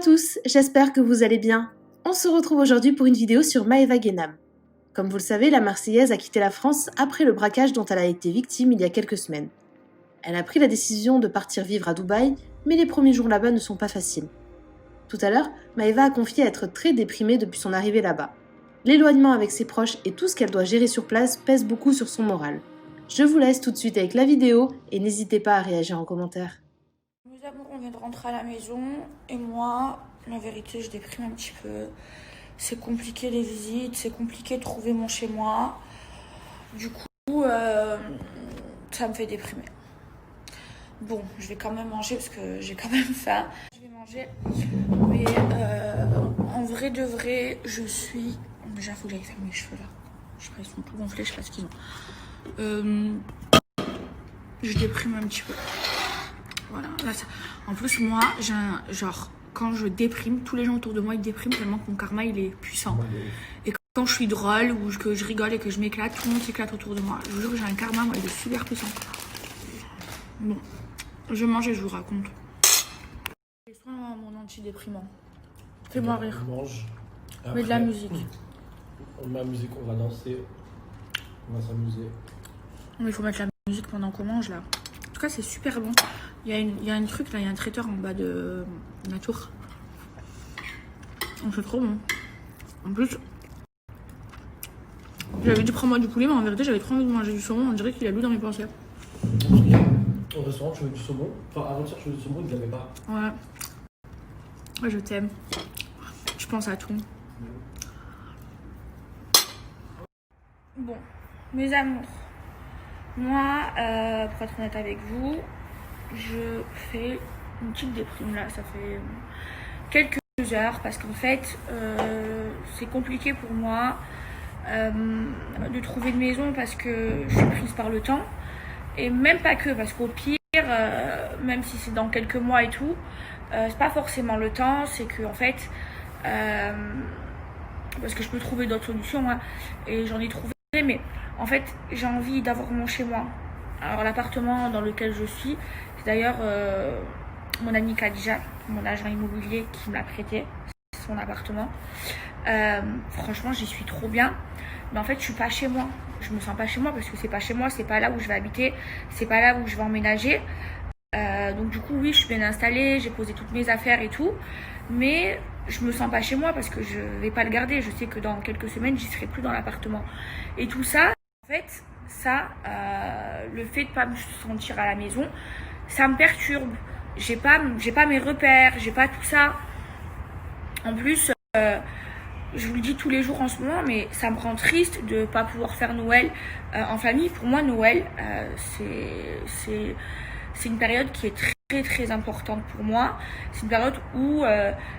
tous, j'espère que vous allez bien. On se retrouve aujourd'hui pour une vidéo sur Maeva Guénam. Comme vous le savez, la Marseillaise a quitté la France après le braquage dont elle a été victime il y a quelques semaines. Elle a pris la décision de partir vivre à Dubaï, mais les premiers jours là-bas ne sont pas faciles. Tout à l'heure, Maeva a confié être très déprimée depuis son arrivée là-bas. L'éloignement avec ses proches et tout ce qu'elle doit gérer sur place pèse beaucoup sur son moral. Je vous laisse tout de suite avec la vidéo et n'hésitez pas à réagir en commentaire. Mes amours, on vient de rentrer à la maison et moi, la vérité, je déprime un petit peu. C'est compliqué les visites, c'est compliqué de trouver mon chez moi. Du coup, ça me fait déprimer. Bon, je vais quand même manger parce que j'ai quand même faim. Je vais manger, mais en vrai de vrai, je suis... Déjà, il faut que j'aille faire mes cheveux là. Je sais pas, ils sont tout gonflés, je sais pas ce qu'ils ont. Je déprime un petit peu. Voilà. Là, en plus, moi, j'ai un genre, quand je déprime, tous les gens autour de moi ils dépriment tellement que mon karma il est puissant. Et quand je suis drôle ou que je rigole et que je m'éclate, tout le monde s'éclate autour de moi. Je vous jure, j'ai un karma, moi, il est super puissant. Bon, je mange et je vous raconte. C'est soit mon antidéprimant. Fais-moi rire. On mange. Après, mais de la musique. On met la musique, on va danser. On va s'amuser. Mais il faut mettre la musique pendant qu'on mange là. En tout cas, c'est super bon. Il y a un truc là, il y a un traiteur en bas de la tour. C'est trop bon. En plus, j'avais dit prends-moi du poulet, mais en vérité, j'avais trop envie de manger du saumon. On dirait qu'il a lu dans mes pensées. Au restaurant, tu veux du saumon. Enfin, avant-hier, tu veux du saumon, il ne l'avait pas. Ouais. Ouais, je t'aime. Je pense à tout. Bon, mes amours. Moi, pour être honnête avec vous, je fais une petite déprime là. Ça fait quelques heures parce qu'en fait, c'est compliqué pour moi de trouver une maison parce que je suis prise par le temps. Et même pas que, parce qu'au pire, même si c'est dans quelques mois et tout, c'est pas forcément le temps, c'est que en fait, parce que je peux trouver d'autres solutions, hein, et j'en ai trouvé, mais en fait, j'ai envie d'avoir mon chez moi. Alors l'appartement dans lequel je suis, c'est d'ailleurs mon ami Khadija, mon agent immobilier, qui me l'a prêté, son appartement. Franchement, j'y suis trop bien, mais en fait, je suis pas chez moi. Je me sens pas chez moi parce que c'est pas chez moi, c'est pas là où je vais habiter, c'est pas là où je vais emménager. Donc du coup, oui, je suis bien installée, j'ai posé toutes mes affaires et tout, mais je me sens pas chez moi parce que je vais pas le garder. Je sais que dans quelques semaines, j'y serai plus dans l'appartement. Et tout ça, en fait, ça, le fait de pas me sentir à la maison, ça me perturbe. J'ai pas mes repères, j'ai pas tout ça. En plus, je vous le dis tous les jours en ce moment, mais ça me rend triste de pas pouvoir faire Noël en famille. Pour moi, Noël, c'est une période qui est très très importante pour moi. C'est une période où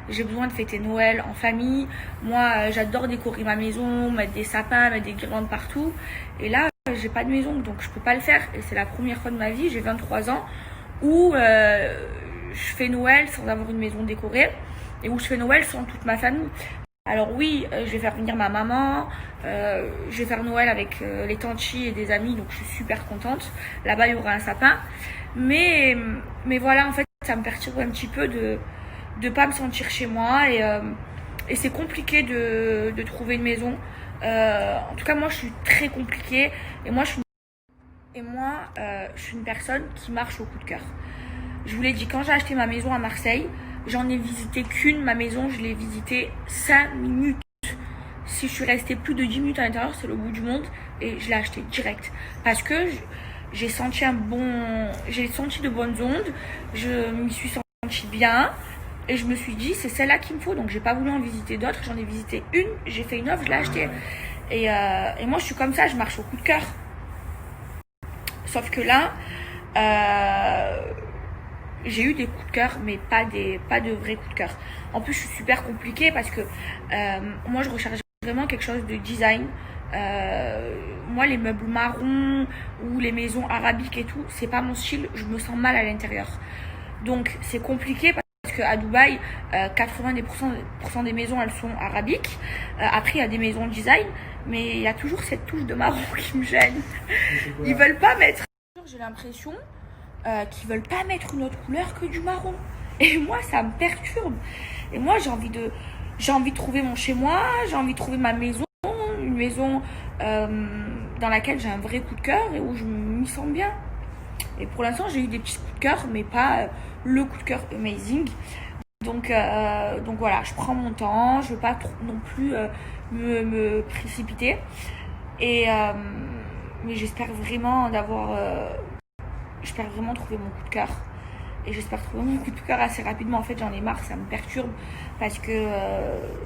j'ai besoin de fêter Noël en famille. Moi, j'adore décorer ma maison, mettre des sapins, mettre des guirlandes partout. Et là, j'ai pas de maison, donc je peux pas le faire. Et c'est la première fois de ma vie, j'ai 23 ans, où je fais Noël sans avoir une maison décorée et où je fais Noël sans toute ma famille. Alors oui, je vais faire venir ma maman, je vais faire Noël avec les tantis et des amis, donc je suis super contente. Là-bas, il y aura un sapin. Mais voilà, en fait, ça me perturbe un petit peu de pas me sentir chez moi et c'est compliqué de trouver une maison. En tout cas, moi, je suis très compliquée et moi, je suis une personne qui marche au coup de cœur. Je vous l'ai dit, quand j'ai acheté ma maison à Marseille, j'en ai visité qu'une, ma maison, je l'ai visitée 5 minutes. Si je suis restée plus de 10 minutes à l'intérieur, c'est le bout du monde et je l'ai achetée direct. Parce que j'ai senti de bonnes ondes, je m'y suis sentie bien et je me suis dit c'est celle-là qu'il me faut. Donc j'ai pas voulu en visiter d'autres, j'en ai visité une, j'ai fait une offre, je l'ai achetée. Et moi je suis comme ça, je marche au coup de cœur. Sauf que là, j'ai eu des coups de cœur, mais pas de vrais coups de cœur. En plus, je suis super compliquée parce que moi, je recherche vraiment quelque chose de design. Moi, les meubles marrons ou les maisons arabiques et tout, c'est pas mon style. Je me sens mal à l'intérieur. Donc, c'est compliqué parce qu'à Dubaï, 90% des maisons, elles sont arabiques. Après, il y a des maisons design, mais il y a toujours cette touche de marron qui me gêne. Ils veulent pas mettre... J'ai l'impression qui veulent pas mettre une autre couleur que du marron. Et moi, ça me perturbe. Et moi, j'ai envie de trouver mon chez-moi, j'ai envie de trouver ma maison, une maison dans laquelle j'ai un vrai coup de cœur et où je m'y sens bien. Et pour l'instant, j'ai eu des petits coups de cœur, mais pas le coup de cœur amazing. Donc voilà, je prends mon temps, je veux pas non plus me précipiter. Mais j'espère vraiment j'espère vraiment trouver mon coup de cœur. Et j'espère trouver mon coup de cœur assez rapidement. En fait, j'en ai marre, ça me perturbe parce que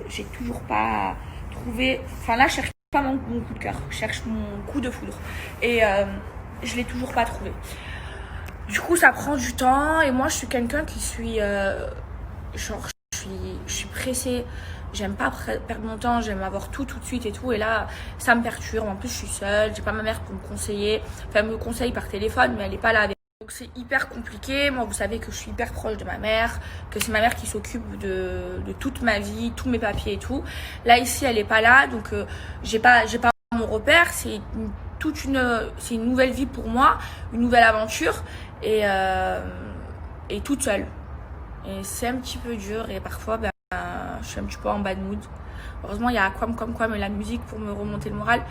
j'ai toujours pas trouvé. Enfin là, je cherche pas mon coup de cœur, je cherche mon coup de foudre. Et je l'ai toujours pas trouvé. Du coup, ça prend du temps. Et moi, je suis quelqu'un qui suis genre, je suis pressée. J'aime pas perdre mon temps, j'aime avoir tout de suite et tout. Et là, ça me perturbe. En plus, je suis seule, j'ai pas ma mère pour me conseiller. Enfin, elle me conseille par téléphone, mais elle est pas là avec. Donc c'est hyper compliqué. Moi, vous savez que je suis hyper proche de ma mère, que c'est ma mère qui s'occupe de toute ma vie, tous mes papiers et tout. Là, ici, elle est pas là, donc j'ai pas mon repère. C'est une nouvelle vie pour moi, une nouvelle aventure et toute seule. Et c'est un petit peu dur et parfois, je suis un petit peu en bad mood. Heureusement, il y a Aquam et la musique pour me remonter le moral.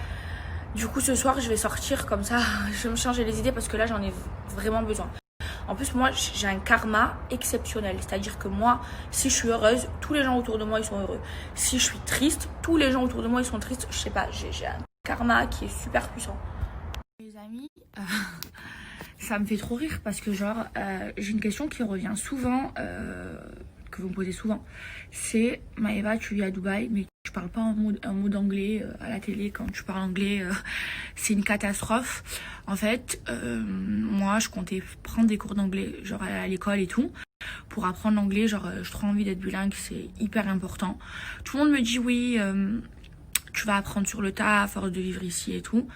Du coup, ce soir, je vais sortir comme ça. Je vais me changer les idées parce que là, j'en ai vraiment besoin. En plus, moi, j'ai un karma exceptionnel. C'est-à-dire que moi, si je suis heureuse, tous les gens autour de moi, ils sont heureux. Si je suis triste, tous les gens autour de moi, ils sont tristes. Je sais pas, j'ai un karma qui est super puissant. Les amis, ça me fait trop rire parce que genre, j'ai une question qui revient souvent, que vous me posez souvent. C'est, Maëva, tu vis à Dubaï, mais tu parles pas un mot d'anglais à la télé. Quand tu parles anglais, c'est une catastrophe. En fait, moi, je comptais prendre des cours d'anglais, genre à l'école et tout, pour apprendre l'anglais. Genre, j'ai trop envie d'être bilingue, c'est hyper important. Tout le monde me dit oui, tu vas apprendre sur le tas à force de vivre ici et tout,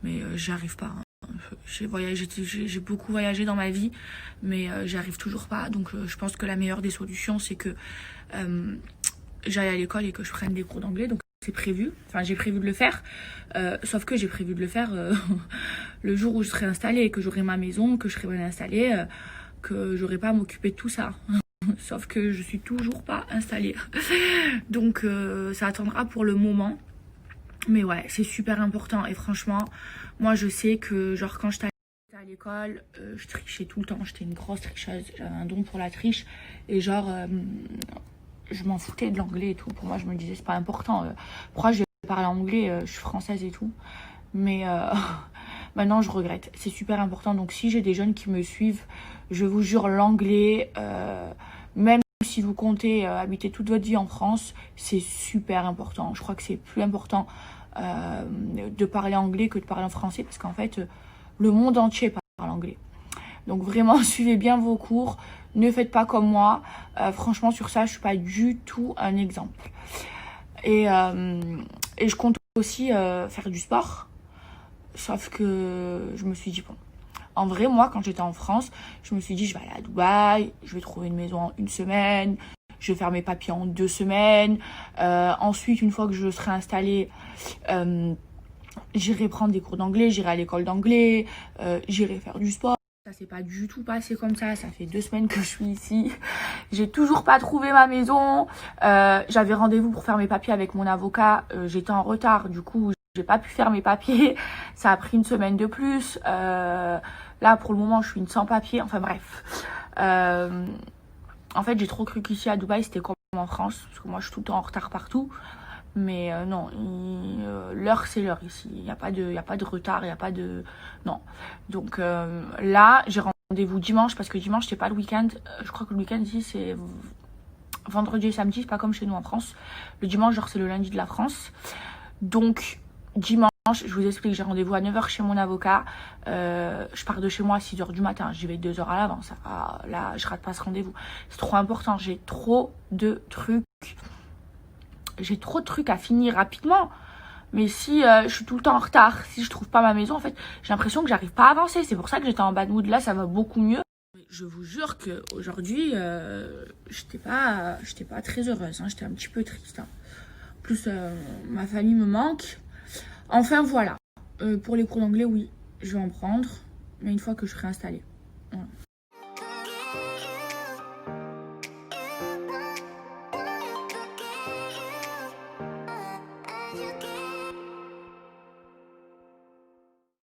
mais j'y arrive pas. J'ai beaucoup voyagé dans ma vie, mais j'y arrive toujours pas. Donc je pense que la meilleure des solutions, c'est que j'aille à l'école et que je prenne des cours d'anglais. Donc c'est prévu, enfin j'ai prévu de le faire, sauf que j'ai prévu de le faire le jour où je serai installée, que j'aurai ma maison, que je serai bien installée, que j'aurai pas à m'occuper de tout ça. Sauf que je suis toujours pas installée. Donc ça attendra pour le moment. Mais ouais, c'est super important. Et franchement, moi je sais que genre quand j'étais à l'école, je trichais tout le temps. J'étais une grosse tricheuse. J'avais un don pour la triche. Et genre, je m'en foutais de l'anglais et tout. Pour moi, je me disais, c'est pas important. Pourquoi je vais parler anglais? Je suis française et tout. Mais maintenant, je regrette. C'est super important. Donc si j'ai des jeunes qui me suivent, je vous jure, l'anglais, même si vous comptez habiter toute votre vie en France, c'est super important. Je crois que c'est plus important de parler anglais que de parler en français parce qu'en fait, le monde entier parle anglais. Donc vraiment, suivez bien vos cours. Ne faites pas comme moi. Franchement, sur ça, je suis pas du tout un exemple. Et je compte aussi faire du sport. Sauf que je me suis dit, bon, en vrai, moi, quand j'étais en France, je me suis dit, je vais aller à Dubaï, je vais trouver une maison en 1 semaine, je vais faire mes papiers en 2 semaines. Ensuite, une fois que je serai installée, j'irai prendre des cours d'anglais, j'irai à l'école d'anglais, j'irai faire du sport. Ça s'est pas du tout passé comme ça fait 2 semaines que je suis ici. J'ai toujours pas trouvé ma maison. J'avais rendez-vous pour faire mes papiers avec mon avocat. J'étais en retard, du coup, j'ai pas pu faire mes papiers. Ça a pris 1 semaine de plus. Là, pour le moment, je suis une sans-papier. Enfin bref. En fait, j'ai trop cru qu'ici à Dubaï, c'était comme en France. Parce que moi, je suis tout le temps en retard partout. Mais non, l'heure, c'est l'heure ici. Il n'y a pas de retard, il n'y a pas de... Non. Donc là, j'ai rendez-vous dimanche. Parce que dimanche, c'est pas le week-end. Je crois que le week-end ici, c'est vendredi et samedi. C'est pas comme chez nous en France. Le dimanche, genre, c'est le lundi de la France. Donc, dimanche, je vous explique, j'ai rendez-vous à 9h chez mon avocat. Je pars de chez moi à 6h du matin. J'y vais 2 heures à l'avance. Là, je rate pas ce rendez-vous. C'est trop important. J'ai trop de trucs. J'ai trop de trucs à finir rapidement. Mais si je suis tout le temps en retard, si je trouve pas ma maison, en fait, j'ai l'impression que j'arrive pas à avancer. C'est pour ça que j'étais en bad mood. Là, ça va beaucoup mieux. Je vous jure qu'aujourd'hui, j'étais pas très heureuse. Hein. J'étais un petit peu triste. Hein. En plus, ma famille me manque. Enfin, voilà. Pour les cours d'anglais, oui, je vais en prendre. Mais une fois que je serai installée. Voilà.